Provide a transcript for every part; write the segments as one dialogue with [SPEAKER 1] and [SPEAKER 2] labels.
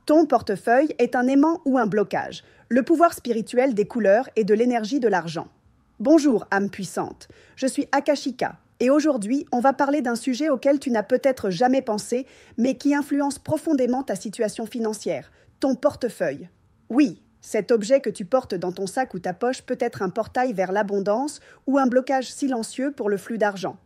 [SPEAKER 1] Ton portefeuille est un aimant ou un blocage, le pouvoir spirituel des couleurs et de l'énergie de l'argent. Bonjour, âme puissante, je suis Akashika et aujourd'hui, on va parler d'un sujet auquel tu n'as peut-être jamais pensé, mais qui influence profondément ta situation financière, ton portefeuille. Oui, cet objet que tu portes dans ton sac ou ta poche peut être un portail vers l'abondance ou un blocage silencieux pour le flux d'argent.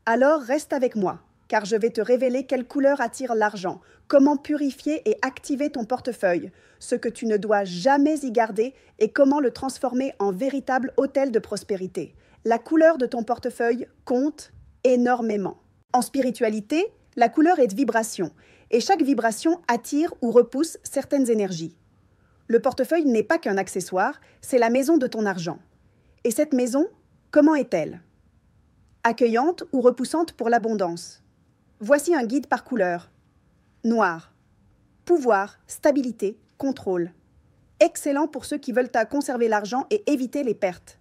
[SPEAKER 1] Alors reste avec moi, car je vais te révéler quelle couleur attire l'argent, comment purifier et activer ton portefeuille, ce que tu ne dois jamais y garder et comment le transformer en véritable hôtel de prospérité. La couleur de ton portefeuille compte énormément. En spiritualité, la couleur est de vibration, et chaque vibration attire ou repousse certaines énergies. Le portefeuille n'est pas qu'un accessoire, c'est la maison de ton argent. Et cette maison, comment est-elle? Accueillante ou repoussante pour l'abondance? Voici un guide par couleur. Noir. Pouvoir, stabilité, contrôle. Excellent pour ceux qui veulent conserver l'argent et éviter les pertes.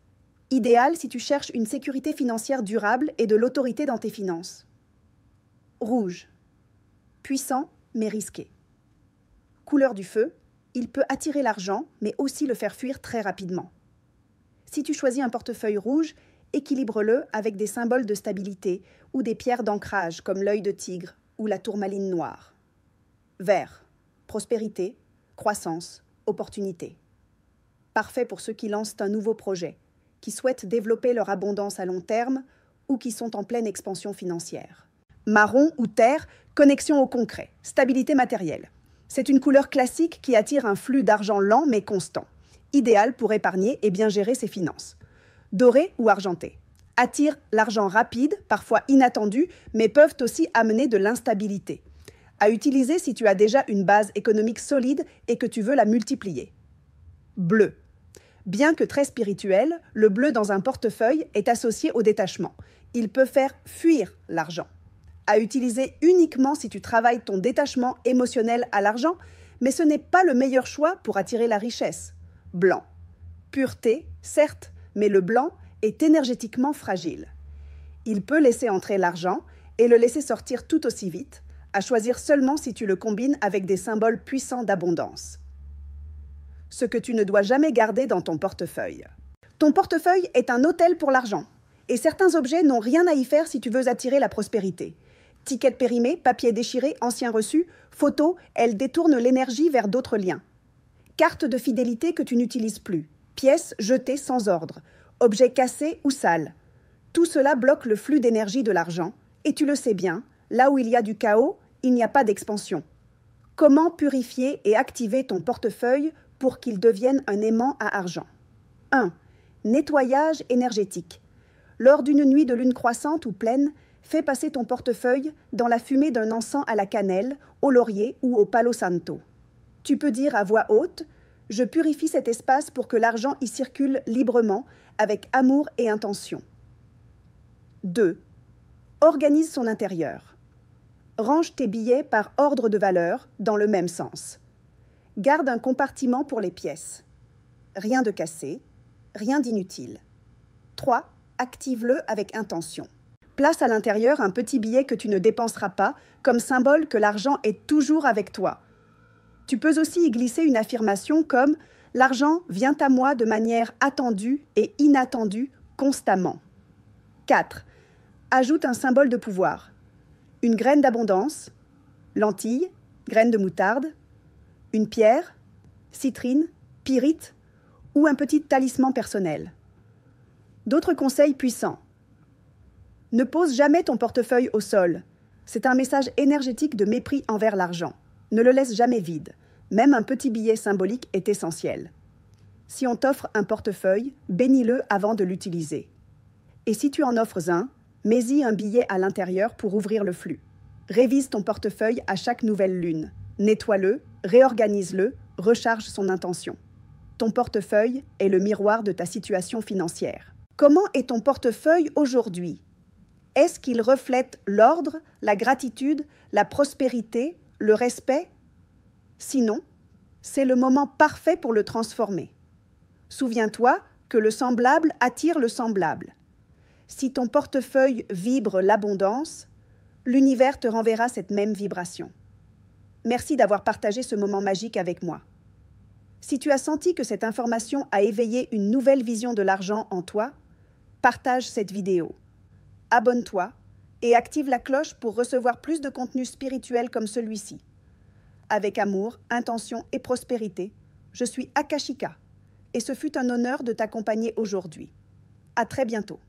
[SPEAKER 1] Idéal si tu cherches une sécurité financière durable et de l'autorité dans tes finances. Rouge. Puissant mais risqué. Couleur du feu, il peut attirer l'argent mais aussi le faire fuir très rapidement. Si tu choisis un portefeuille rouge, équilibre-le avec des symboles de stabilité ou des pierres d'ancrage comme l'œil de tigre ou la tourmaline noire. Vert. Prospérité, croissance, opportunité. Parfait pour ceux qui lancent un nouveau projet, qui souhaitent développer leur abondance à long terme ou qui sont en pleine expansion financière. Marron ou terre, connexion au concret, stabilité matérielle. C'est une couleur classique qui attire un flux d'argent lent mais constant, idéal pour épargner et bien gérer ses finances. Doré ou argenté. Attire l'argent rapide, parfois inattendu, mais peuvent aussi amener de l'instabilité. À utiliser si tu as déjà une base économique solide et que tu veux la multiplier. Bleu. Bien que très spirituel, le bleu dans un portefeuille est associé au détachement. Il peut faire fuir l'argent. À utiliser uniquement si tu travailles ton détachement émotionnel à l'argent, mais ce n'est pas le meilleur choix pour attirer la richesse. Blanc. Pureté, certes, mais le blanc est énergétiquement fragile. Il peut laisser entrer l'argent et le laisser sortir tout aussi vite, à choisir seulement si tu le combines avec des symboles puissants d'abondance. Ce que tu ne dois jamais garder dans ton portefeuille. Ton portefeuille est un hôtel pour l'argent, et certains objets n'ont rien à y faire si tu veux attirer la prospérité. Tickets périmés, papiers déchirés, anciens reçus, photos, elles détournent l'énergie vers d'autres liens. Cartes de fidélité que tu n'utilises plus, pièces jetées sans ordre, objets cassés ou sales. Tout cela bloque le flux d'énergie de l'argent, et tu le sais bien, là où il y a du chaos, il n'y a pas d'expansion. Comment purifier et activer ton portefeuille pour qu'il devienne un aimant à argent? 1. Nettoyage énergétique. Lors d'une nuit de lune croissante ou pleine, fais passer ton portefeuille dans la fumée d'un encens à la cannelle, au laurier ou au palo santo. Tu peux dire à voix haute « Je purifie cet espace pour que l'argent y circule librement, avec amour et intention. » 2. Organise son intérieur. Range tes billets par ordre de valeur dans le même sens. Garde un compartiment pour les pièces. Rien de cassé, rien d'inutile. 3. Active-le avec intention. Place à l'intérieur un petit billet que tu ne dépenseras pas, comme symbole que l'argent est toujours avec toi. Tu peux aussi y glisser une affirmation comme « L'argent vient à moi de manière attendue et inattendue constamment. » 4. Ajoute un symbole de pouvoir. Une graine d'abondance, lentille, graine de moutarde, une pierre, citrine, pyrite ou un petit talisman personnel. D'autres conseils puissants. Ne pose jamais ton portefeuille au sol. C'est un message énergétique de mépris envers l'argent. Ne le laisse jamais vide. Même un petit billet symbolique est essentiel. Si on t'offre un portefeuille, bénis-le avant de l'utiliser. Et si tu en offres un, mets-y un billet à l'intérieur pour ouvrir le flux. Révise ton portefeuille à chaque nouvelle lune. Nettoie-le, réorganise-le, recharge son intention. Ton portefeuille est le miroir de ta situation financière. Comment est ton portefeuille aujourd'hui? Est-ce qu'il reflète l'ordre, la gratitude, la prospérité, le respect? Sinon, c'est le moment parfait pour le transformer. Souviens-toi que le semblable attire le semblable. Si ton portefeuille vibre l'abondance, l'univers te renverra cette même vibration. Merci d'avoir partagé ce moment magique avec moi. Si tu as senti que cette information a éveillé une nouvelle vision de l'argent en toi, partage cette vidéo. Abonne-toi et active la cloche pour recevoir plus de contenu spirituel comme celui-ci. Avec amour, intention et prospérité, je suis Akashika et ce fut un honneur de t'accompagner aujourd'hui. À très bientôt.